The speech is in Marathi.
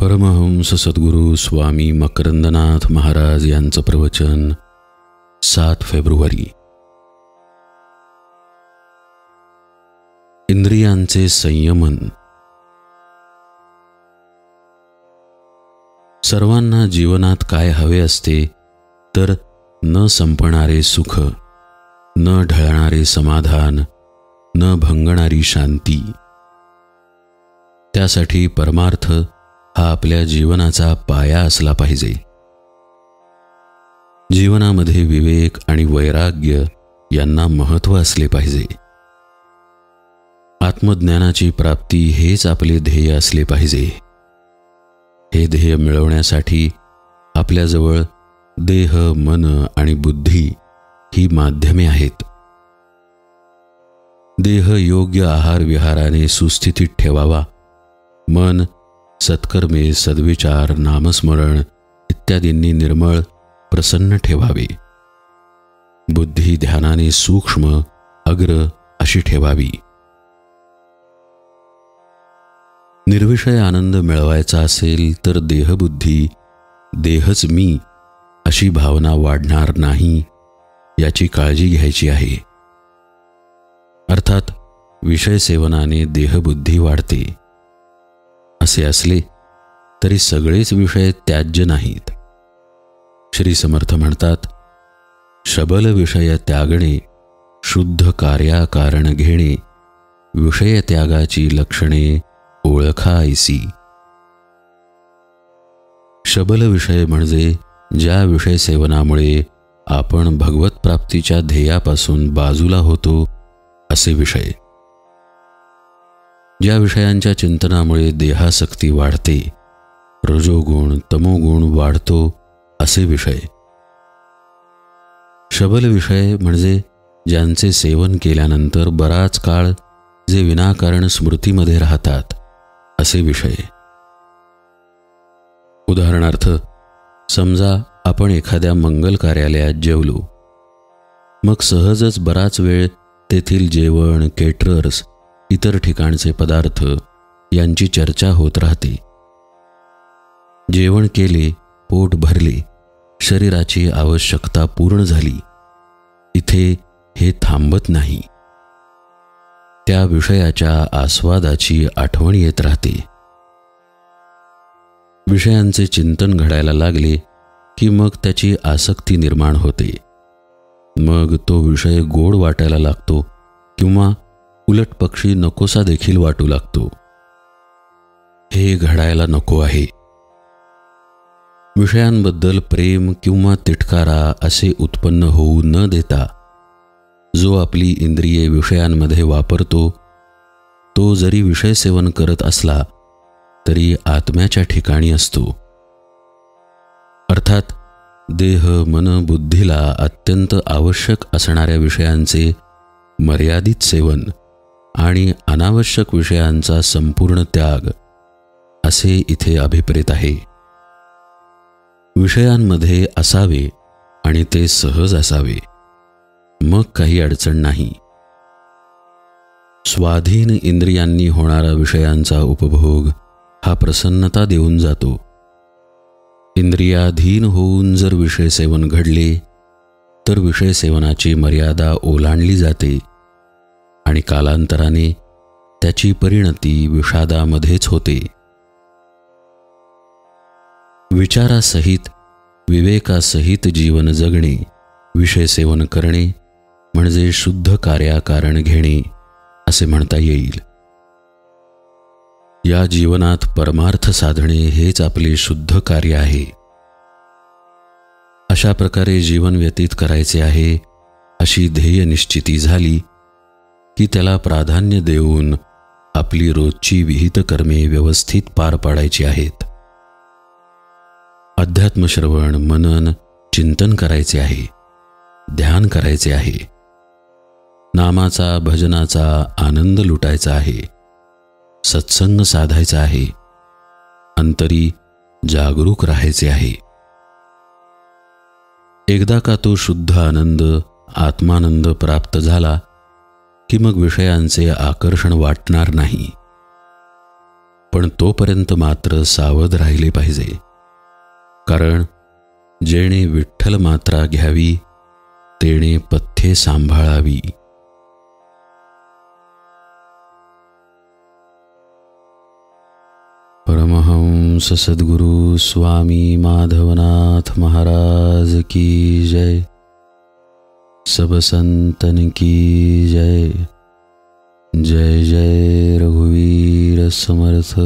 परमहंस सद्गुरू स्वामी मकरंदनाथ महाराज यांचं प्रवचन 7 फेब्रुवारी। इंद्रियांचे संयमन। सर्वांना जीवनात काय हवे असते तर न संपणारे सुख, न ढळणारे समाधान, न भंगणारी शांती। त्यासाठी परमार्थ हा आपल्या जीवनाचा पाया असला पाहिजे। जीवनामध्ये विवेक आणि वैराग्य यांना महत्त्व असले पाहिजे। आत्मज्ञानाची प्राप्ती हेच आपले ध्येय असले पाहिजे। हे ध्येय मिळवण्यासाठी आपल्याजवळ देह, मन आणि बुद्धी ही माध्यमे आहेत। देह योग्य आहार विहाराने सुस्थितीत ठेवावा, मन सत्कर्मे, सद्विचार, नामस्मरण इत्यादींनी निर्मळ प्रसन्न ठेवावे। बुद्धी ध्यानाने सूक्ष्म अग्र अशी ठेवावी। निर्विषय आनंद मिळवायचा असेल तर देहबुद्धी, देहच मी अशी भावना वाढणार नाही याची काळजी घ्यायची आहे। अर्थात विषय सेवनाने देहबुद्धी वाढते। असे असले तरी सगळेच विषय त्याज्य नाहीत। श्री समर्थ म्हणतात, शबल विषय त्यागणे, शुद्ध कार्याकारण घेणे, विषय त्यागाची लक्षणे ओळखायसी। शबल विषय म्हणजे ज्या विषय सेवनामुळे आपण भगवत प्राप्तीच्या ध्येयापासून बाजूला होतो असे विषय। ज्या विषयांच्या चिंतनामुळे देहासक्ती वाढते, रजोगुण तमोगुण वाढतो असे विषय। शबल विषय म्हणजे ज्यांचे सेवन केल्यानंतर बराच काळ जे विनाकारण स्मृतीमध्ये राहतात असे विषय। उदाहरणार्थ, समजा आपण एखाद्या मंगल कार्यालयात जेवलो, मग सहजच बराच वेळ तेथील जेवण, केटरर्स, इतर ठिकाणचे पदार्थ यांची चर्चा होत राहते। जेवण केले, पोट भरले, शरीराची आवश्यकता पूर्ण झाली, इथे हे थांबत नाही। त्या विषयाच्या आस्वादाची आठवण येत राहते। विषयांचे चिंतन घडायला लागले की मग त्याची आसक्ती निर्माण होते। मग तो विषय गोड वाटायला लागतो किंवा उलट पक्षी नकोसा देखील वाटू लागतो। हे घडायला नको आहे। विषयांबद्दल प्रेम किंवा तिटकारा असे उत्पन्न होऊ न देता जो आपली इंद्रिये विषयांमध्ये वापरतो तो जरी विषय सेवन करत असला तरी आत्म्याच्या ठिकाणी असतो। अर्थात देह, मन, बुद्धीला अत्यंत आवश्यक असणाऱ्या विषयांचे मर्यादित सेवन आणि अनावश्यक विषयांचा संपूर्ण त्याग असे इथे अभिप्रेत आहे। विषयांमध्ये असावे आणि ते सहज असावे, मग काही अडचण नाही। स्वाधीन इंद्रियांनी होणारा विषयांचा उपभोग हा प्रसन्नता देऊन जातो। इंद्रियाधीन होऊन जर विषय सेवन घडले तर विषय सेवनाची मर्यादा ओलांडली जाते आणि कालांतराने त्याची परिणती विषादामध्येच होते। विचारासहित, विवेकासहित जीवन जगणे, विषय सेवन करणे म्हणजे शुद्ध कार्याकारण घेणे असे म्हणता येईल। या जीवनात परमार्थ साधणे हेच आपले शुद्ध कार्य आहे। अशा प्रकारे जीवन व्यतीत करायचे आहे अशी ध्येय निश्चिती झाली की त्याला प्राधान्य देऊन आपली रोजची विहित कर्मे व्यवस्थित पार पाडायची आहेत। अध्यात्मश्रवण, मनन, चिंतन करायचे आहे, ध्यान करायचे आहे, नामाचा, भजनाचा आनंद लुटायचा आहे, सत्संग साधायचा आहे, अंतरी जागरूक राहायचे आहे। एकदा का तो शुद्ध आनंद, आत्मानंद प्राप्त झाला की मग विषयांचे आकर्षण वाटणार नाही। पण तोपर्यंत मात्र सावध राहिले पाहिजे, कारण जेणे विठ्ठल मात्रा घ्यावी तेणे पथ्ये सांभाळावी. परमहंस सद्गुरु स्वामी माधवनाथ महाराज की जय. सब संतन की जय. जय जय रघुवीर समर्थ.